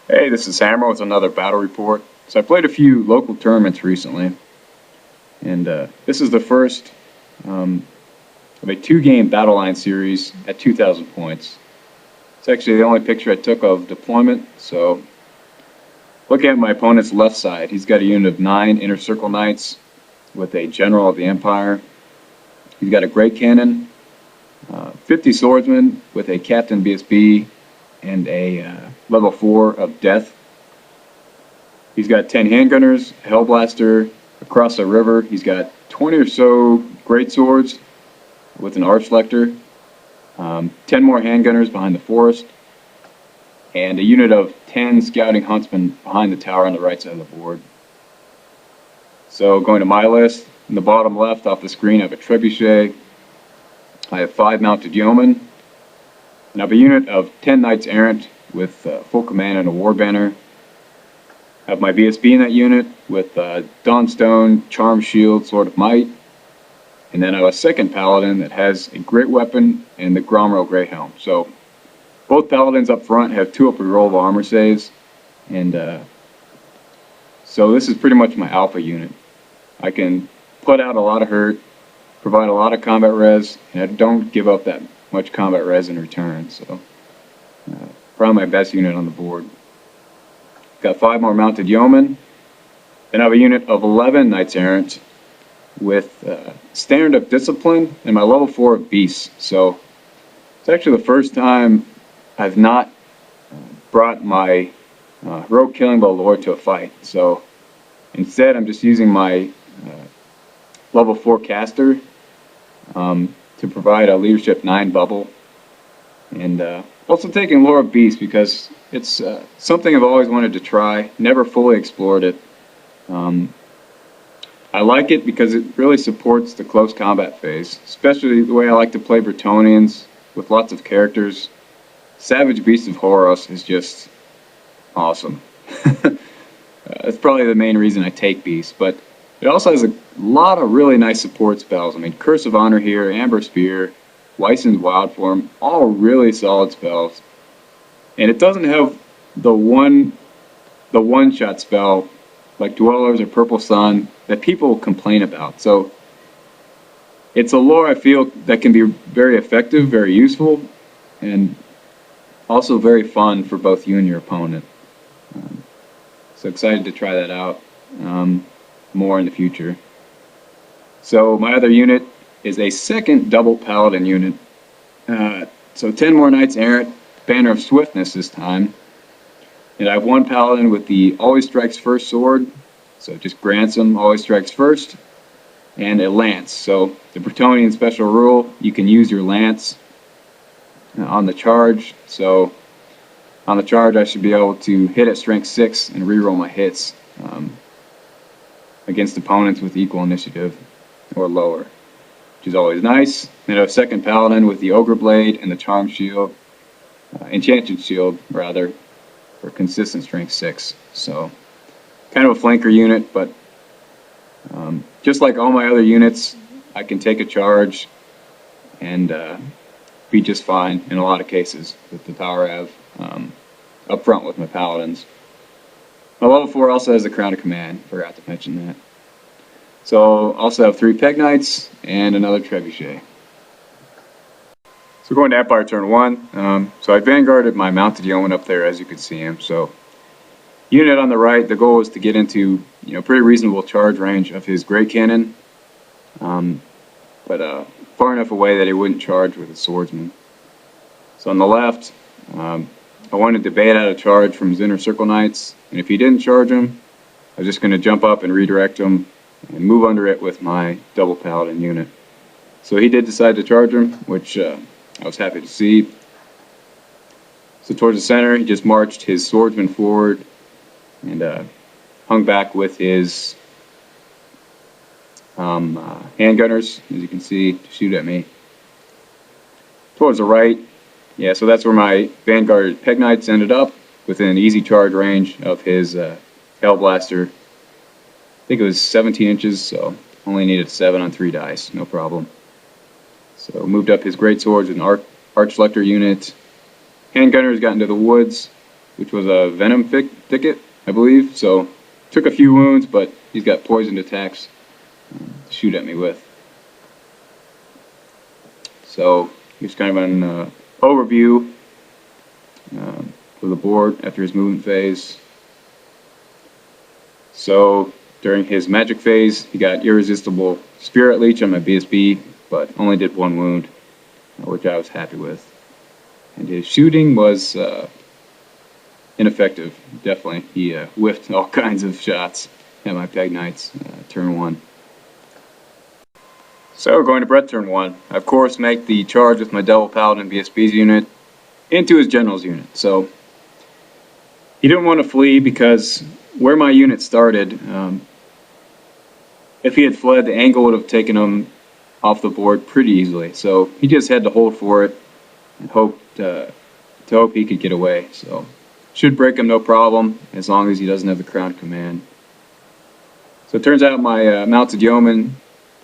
Hey, this is Hammer with another battle report. So I played a few local tournaments recently, and this is the first of a two-game battle line series at 2,000 points. It's actually the only picture I took of deployment, so looking at my opponent's left side, he's got a unit of 9 inner circle knights with a general of the Empire. He's got a great cannon, 50 swordsmen with a captain BSB and a level 4 of death. He's got 10 handgunners, a hellblaster across the river. He's got 20 or so great swords with an archlector, 10 more handgunners behind the forest, and a unit of 10 scouting huntsmen behind the tower on the right side of the board. So going to my list, in the bottom left off the screen I have a trebuchet, I have 5 mounted yeomen, and I have a unit of 10 knights errant with full command and a war banner. I have my BSB in that unit with Dawnstone, Charm Shield, Sword of Might. And then I have a second paladin that has a great weapon and the Gromrel Grey Helm. So both paladins up front have 2 upper roll of armor saves. And so this is pretty much my alpha unit. I can put out a lot of hurt, provide a lot of combat res, and I don't give up that much combat res in return. So probably my best unit on the board. Got 5 more mounted yeomen. Then I have a unit of 11 knights errant with standard of discipline and my level 4 of beasts. So it's actually the first time I've not brought my rogue killing bow lord to a fight. So instead I'm just using my level 4 caster to provide a leadership 9 bubble, and also taking lore of beast because it's something I've always wanted to try, never fully explored it. I like it because it really supports the close combat phase, especially the way I like to play Bretonnians with lots of characters. Savage Beast of Horus is just awesome. That's probably the main reason I take Beast, but it also has a lot of really nice support spells. I mean, Curse of Honor here, Amber Spear, Weisson's Wild Form, all really solid spells. And it doesn't have the one-shot spell like Dwellers or Purple Sun that people complain about. So it's a lore I feel that can be very effective, very useful, and also very fun for both you and your opponent. So excited to try that out more in the future. So my other unit is a second double paladin unit. So 10 more knights errant, banner of swiftness this time. And I have 1 paladin with the always strikes first sword, so it just grants him always strikes first, and a lance. So the Bretonnian special rule, you can use your lance on the charge. So on the charge I should be able to hit at strength 6 and reroll my hits against opponents with equal initiative or lower, which is always nice. Then I have a second paladin with the Ogre Blade and the Charm Shield, Enchanted Shield rather, for consistent strength 6. So kind of a flanker unit, but just like all my other units, I can take a charge and be just fine in a lot of cases with the power I have up front with my paladins. My level 4 also has the Crown of Command, forgot to mention that. So also have 3 Peg Knights and another Trebuchet. So going to Empire turn 1, so I vanguarded my mounted yeoman up there as you can see him. So unit on the right, the goal is to get into pretty reasonable charge range of his great cannon, but far enough away that he wouldn't charge with a swordsman. So on the left, I wanted to bait out a charge from his inner circle knights, and if he didn't charge him, I was just going to jump up and redirect him and move under it with my double paladin unit. So he did decide to charge him, which I was happy to see. So towards the center, he just marched his swordsman forward and hung back with his handgunners, as you can see, to shoot at me. Towards the right, yeah, so that's where my vanguarded Peg Knights ended up, within easy charge range of his Hellblaster. I think it was 17 inches, so only needed 7 on 3 dice, no problem. So moved up his great swords with an Archlector unit. Handgunners got into the woods, which was a venom thicket, I believe. So took a few wounds, but he's got poisoned attacks to shoot at me with. So here's kind of an overview of the board after his movement phase. So during his magic phase, he got irresistible Spirit Leech on my BSB, but only did 1 wound, which I was happy with. And his shooting was ineffective, definitely. He whiffed all kinds of shots at my Peg Knights turn 1. So going to Brett turn 1, I of course make the charge with my Devil Paladin BSB's unit into his General's unit. So he didn't want to flee because where my unit started, if he had fled, the angle would have taken him off the board pretty easily. So he just had to hold for it and hope to hope he could get away. So should break him no problem as long as he doesn't have the Crown Command. So it turns out my mounted yeoman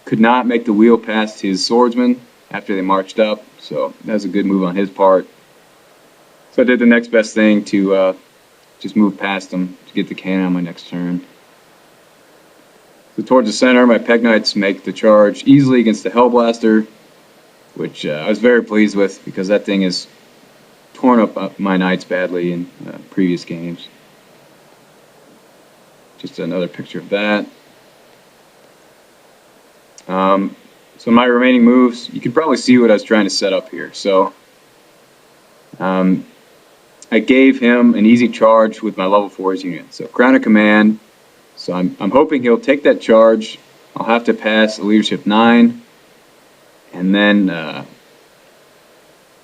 could not make the wheel past his swordsman after they marched up. So that was a good move on his part. So I did the next best thing to just move past him to get the cannon on my next turn. So towards the center, my Peg Knights make the charge easily against the Hellblaster, which I was very pleased with because that thing has torn up my Knights badly in previous games. Just another picture of that. So my remaining moves, you can probably see what I was trying to set up here. So I gave him an easy charge with my level 4's unit. So Crown of Command. So I'm hoping he'll take that charge. I'll have to pass a leadership 9. And then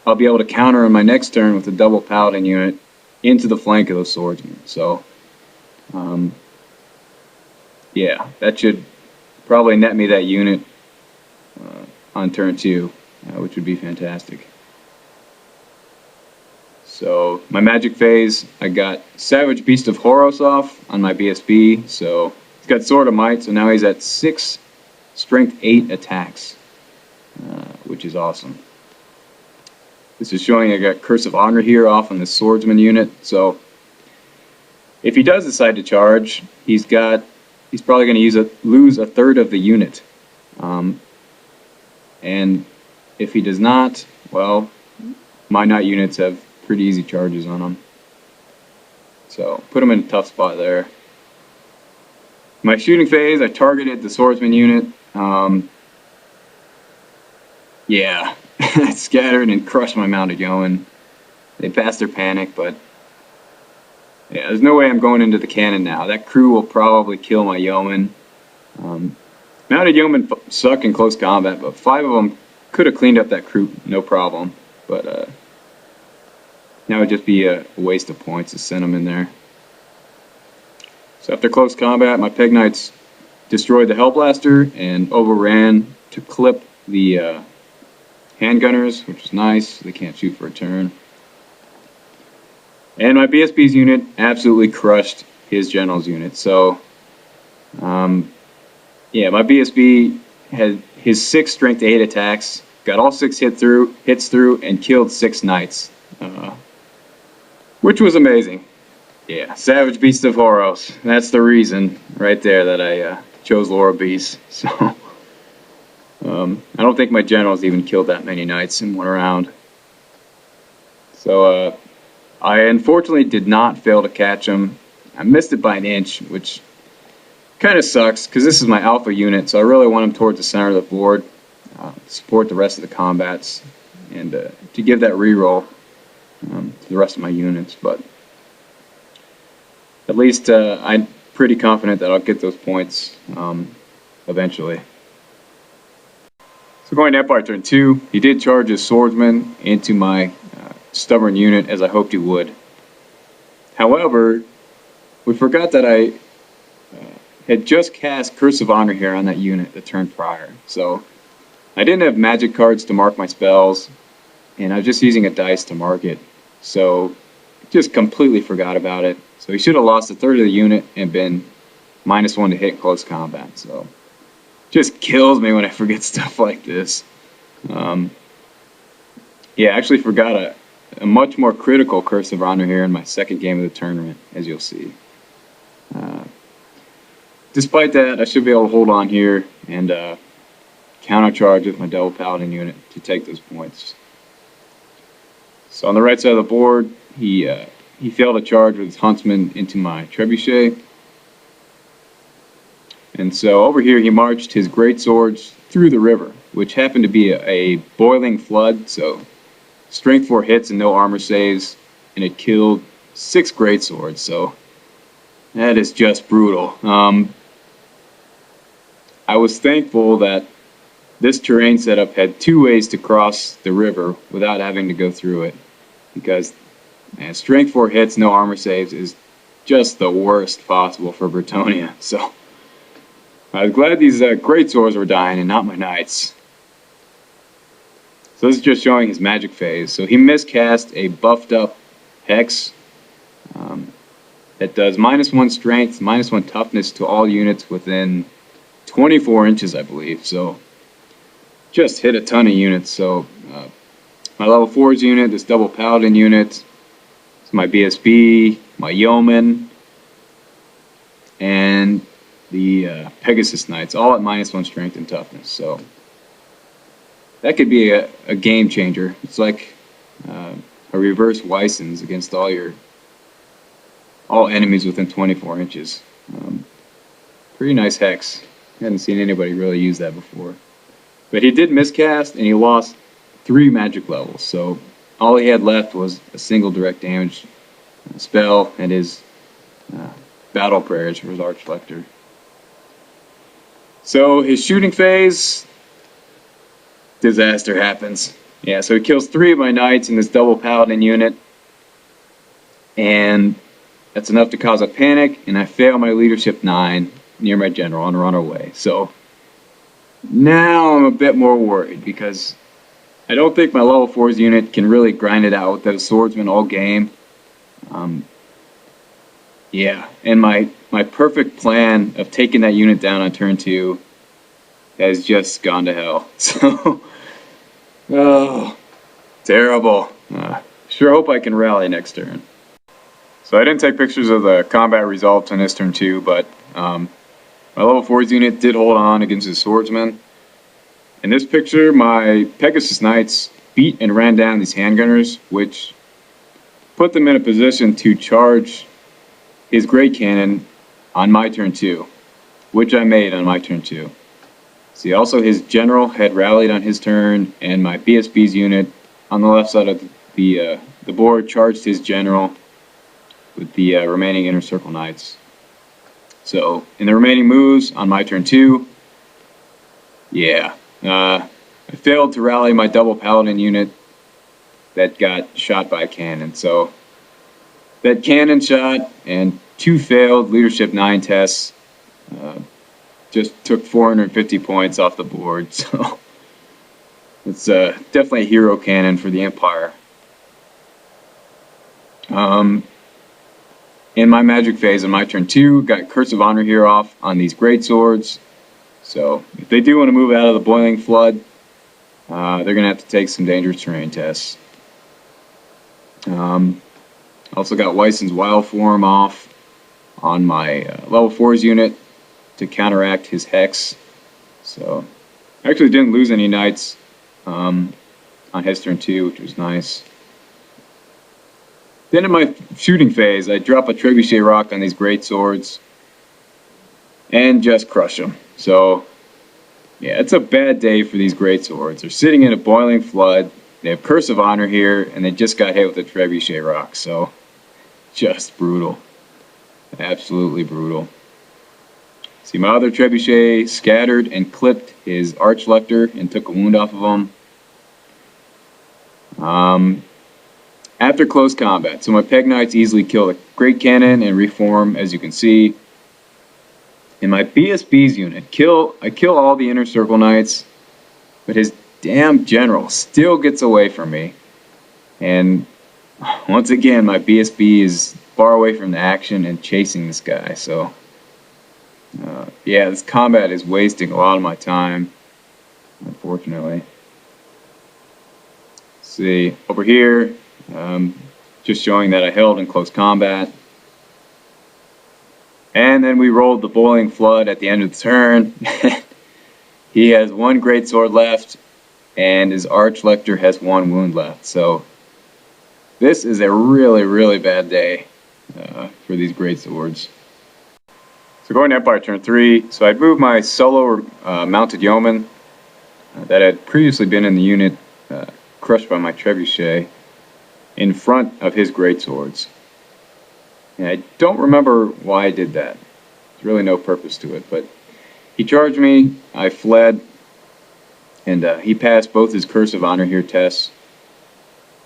I'll be able to counter on my next turn with a double Paladin unit into the flank of those swordsmen. So yeah, that should probably net me that unit on turn 2, which would be fantastic. So my magic phase, I got Savage Beast of Horos off on my BSB. So he's got Sword of Might, so now he's at 6 Strength 8 attacks, which is awesome. This is showing I got Curse of Honor here off on the swordsman unit. So if he does decide to charge, he's probably going to lose a third of the unit. And if he does not, well, my Knight units have pretty easy charges on them. So put him in a tough spot there. My shooting phase, I targeted the swordsman unit. Yeah, I scattered and crushed my mounted yeoman. They passed their panic, but yeah, there's no way I'm going into the cannon now. That crew will probably kill my yeoman. Mounted yeomen suck in close combat, but 5 of them could have cleaned up that crew no problem. But now it would just be a waste of points to send them in there. So after close combat, my Peg Knights destroyed the Hellblaster and overran to clip the handgunners, which is nice. They can't shoot for a turn. And my BSB's unit absolutely crushed his general's unit. So, yeah, my BSB had his 6 Strength 8 attacks, got all 6 hits through, and killed 6 Knights, which was amazing. Yeah, Savage Beast of Horos. That's the reason right there that I chose Laura Beast. So, I don't think my generals even killed that many Knights in one round. So, I unfortunately did not fail to catch him. I missed it by an inch, which kind of sucks because this is my alpha unit, so I really want him towards the center of the board to support the rest of the combats and to give that reroll to the rest of my units. But at least I'm pretty confident that I'll get those points eventually. So going to Empire turn 2, he did charge his swordsman into my stubborn unit as I hoped he would. However, we forgot that I had just cast Curse of Honor here on that unit the turn prior. So I didn't have magic cards to mark my spells, and I was just using a dice to mark it. So just completely forgot about it. So he should have lost a third of the unit and been -1 to hit in close combat. So just kills me when I forget stuff like this. Yeah, I actually forgot a much more critical Curse of Honor here in my second game of the tournament, as you'll see. Despite that, I should be able to hold on here and countercharge with my double paladin unit to take those points. So on the right side of the board, he failed a charge with his huntsman into my trebuchet. And so over here he marched his great swords through the river, which happened to be a boiling flood, so strength 4 hits and no armor saves, and it killed 6 great swords, so that is just brutal. I was thankful that this terrain setup had 2 ways to cross the river without having to go through it, because strength 4 hits, no armor saves is just the worst possible for Bretonnia. So I was glad these great swords were dying and not my knights. So this is just showing his magic phase. So he miscast a buffed up hex that does -1 strength, -1 toughness to all units within 24 inches, I believe. So just hit a ton of units. So my level 4's unit, this double paladin unit, my BSB, my yeoman, and the Pegasus Knights, all at -1 strength and toughness. So that could be a game changer. It's like a reverse Weissens against all enemies within 24 inches. Pretty nice hex. I hadn't seen anybody really use that before. But he did miscast, and he lost 3 magic levels. So all he had left was a single direct damage spell and his battle prayers for his Archlector. So his shooting phase, disaster happens. Yeah, so he kills 3 of my knights in this double paladin unit, and that's enough to cause a panic, and I fail my leadership 9 near my general and run away. So now I'm a bit more worried, because I don't think my level 4's unit can really grind it out with those swordsmen all game. Yeah, and my perfect plan of taking that unit down on turn 2 has just gone to hell. So, oh, terrible. Sure hope I can rally next turn. So I didn't take pictures of the combat results on this turn 2, but my level 4's unit did hold on against his swordsman. In this picture, my Pegasus Knights beat and ran down these handgunners, which put them in a position to charge his great cannon on my turn 2, which I made on my turn 2. See, also his general had rallied on his turn, and my BSB's unit on the left side of the board charged his general with the remaining inner circle knights. So in the remaining moves on my turn 2, yeah, I failed to rally my double paladin unit that got shot by a cannon. So that cannon shot and 2 failed leadership 9 tests just took 450 points off the board. So it's definitely a hero cannon for the Empire. In my magic phase on my turn 2, got Curse of Honor here off on these great swords. So if they do want to move out of the boiling flood, they're going to have to take some dangerous terrain tests. Also got Weissens Wild Form off on my level 4's unit to counteract his hex. So I actually didn't lose any knights on his turn 2, which was nice. Then in my shooting phase, I drop a trebuchet rock on these great swords and just crush them. So yeah, it's a bad day for these great swords. They're sitting in a boiling flood. They have Curse of Honor here, and they just got hit with a trebuchet rock. So just brutal. Absolutely brutal. See, my other trebuchet scattered and clipped his Archlector and took a wound off of him. After close combat, so my Peg Knights easily kill the Great Cannon and reform, as you can see. In my BSB's unit, I kill all the Inner Circle Knights, but his damn general still gets away from me. And once again, my BSB is far away from the action and chasing this guy. So yeah, this combat is wasting a lot of my time, unfortunately. See, over here, just showing that I held in close combat. And then we rolled the Boiling Flood at the end of the turn. He has 1 greatsword left, and his Archlector has 1 wound left. So this is a really, really bad day for these greatswords. So going to Empire turn 3, so I'd moved my solo mounted yeoman that had previously been in the unit crushed by my trebuchet in front of his greatswords. And I don't remember why I did that. There's really no purpose to it, but he charged me, I fled, and he passed both his Curse of Honor here tests,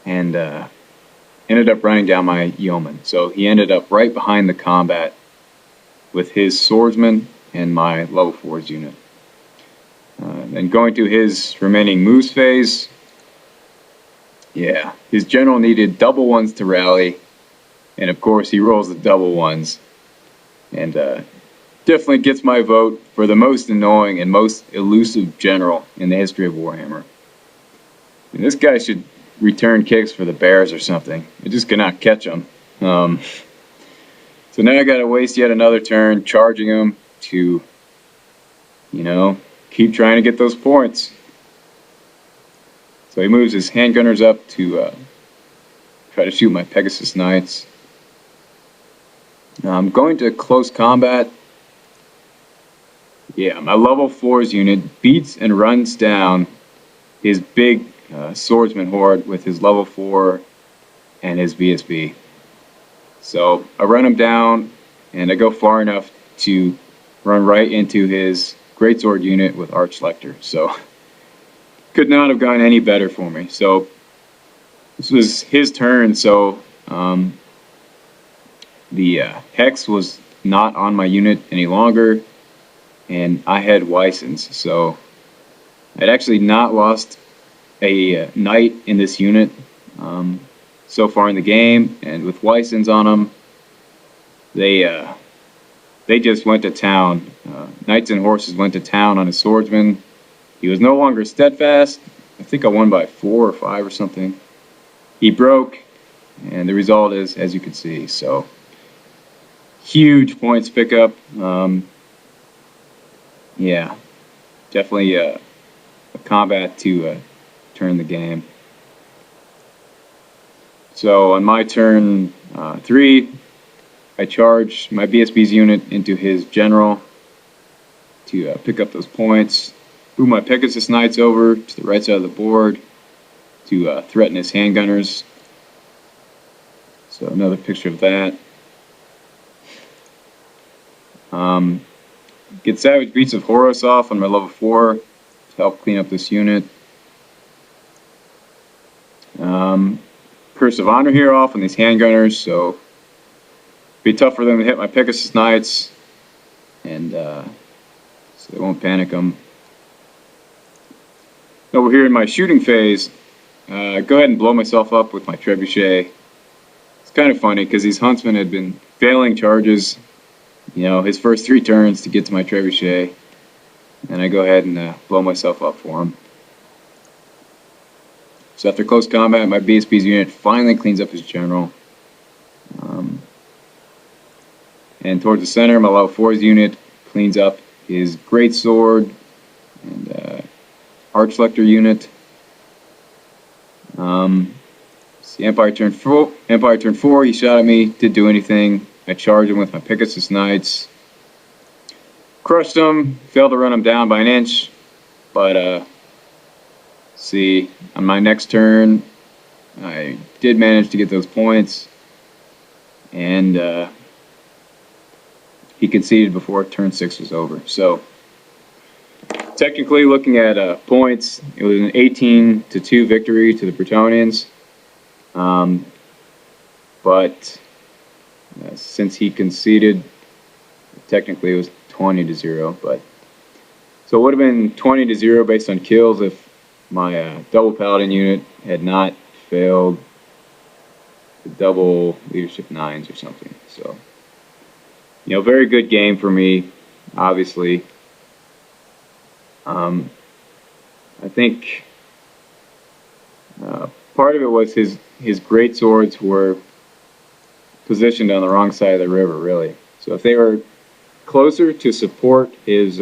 and ended up running down my yeoman. So he ended up right behind the combat with his swordsman and my level 4's unit. Then going to his remaining moves phase, yeah, his general needed double ones to rally, and of course he rolls the double ones, and definitely gets my vote for the most annoying and most elusive general in the history of Warhammer. And this guy should return kicks for the Bears or something. I just cannot catch him. So now I gotta waste yet another turn charging him to, keep trying to get those points. So he moves his handgunners up to try to shoot my Pegasus Knights. I'm going to close combat. Yeah, my level 4's unit beats and runs down his big swordsman horde with his level 4 and his VSB. So I run him down, and I go far enough to run right into his greatsword unit with Archlector. So could not have gone any better for me. So this was his turn, so the Hex was not on my unit any longer, and I had Weissens. So I'd actually not lost a knight in this unit so far in the game, and with Weissens on them, they just went to town. Knights and horses went to town on his swordsman. He was no longer steadfast. I think I won by 4 or 5 or something. He broke, and the result is, as you can see, so huge points pickup. Yeah, definitely a combat to turn the game. So on my turn 3, I charge my BSB's unit into his general to pick up those points. Move my Pegasus Knights over to the right side of the board to threaten his handgunners. So another picture of that. Get Savage Beats of Horus off on my level 4 to help clean up this unit. Curse of Honor here off on these handgunners, so be tough for them to hit my Pegasus Knights, and so they won't panic them. Over here in my shooting phase, go ahead and blow myself up with my trebuchet. It's kind of funny because these huntsmen had been failing charges, his first 3 turns to get to my trebuchet, and I go ahead and blow myself up for him. So after close combat, my BSB's unit finally cleans up his general. And towards the center, my level 4's unit cleans up his greatsword and Archlector unit. See, Empire turn 4, he shot at me, didn't do anything. I charged him with my Pegasus Knights. Crushed him, failed to run him down by an inch, but see, on my next turn, I did manage to get those points, and he conceded before turn 6 was over. So, technically, looking at points, it was an 18-2 victory to the Bretonnians, but since he conceded, technically it was 20-0, but so it would have been 20-0 based on kills if my double paladin unit had not failed the double leadership 9s or something. So, very good game for me, obviously. I think part of it was his great swords were positioned on the wrong side of the river, really. So if they were closer to support his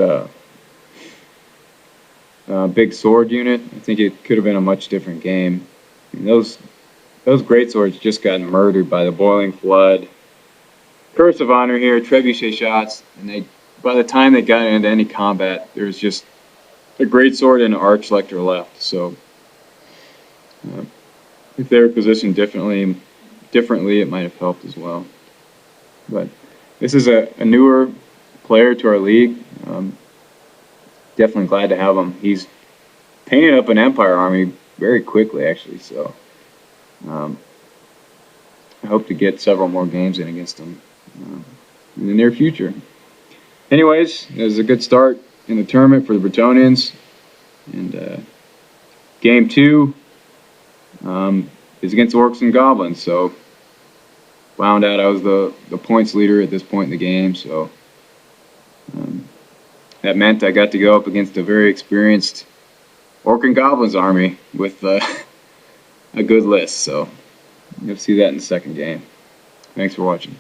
big sword unit, I think it could have been a much different game. I mean, those great swords just got murdered by the boiling flood. Curse of honor here, trebuchet shots, and by the time they got into any combat, there was just a great sword and an arch lector left. So if they were positioned differently, it might have helped as well. But this is a newer player to our league. Definitely glad to have him. He's painted up an Empire army very quickly, actually. So I hope to get several more games in against him in the near future. Anyways, it was a good start in the tournament for the Bretonnians. And game 2 is against Orcs and Goblins. So found out I was the points leader at this point in the game. So that meant I got to go up against a very experienced Orc and Goblins army with a good list. So you'll see that in the second game. Thanks for watching.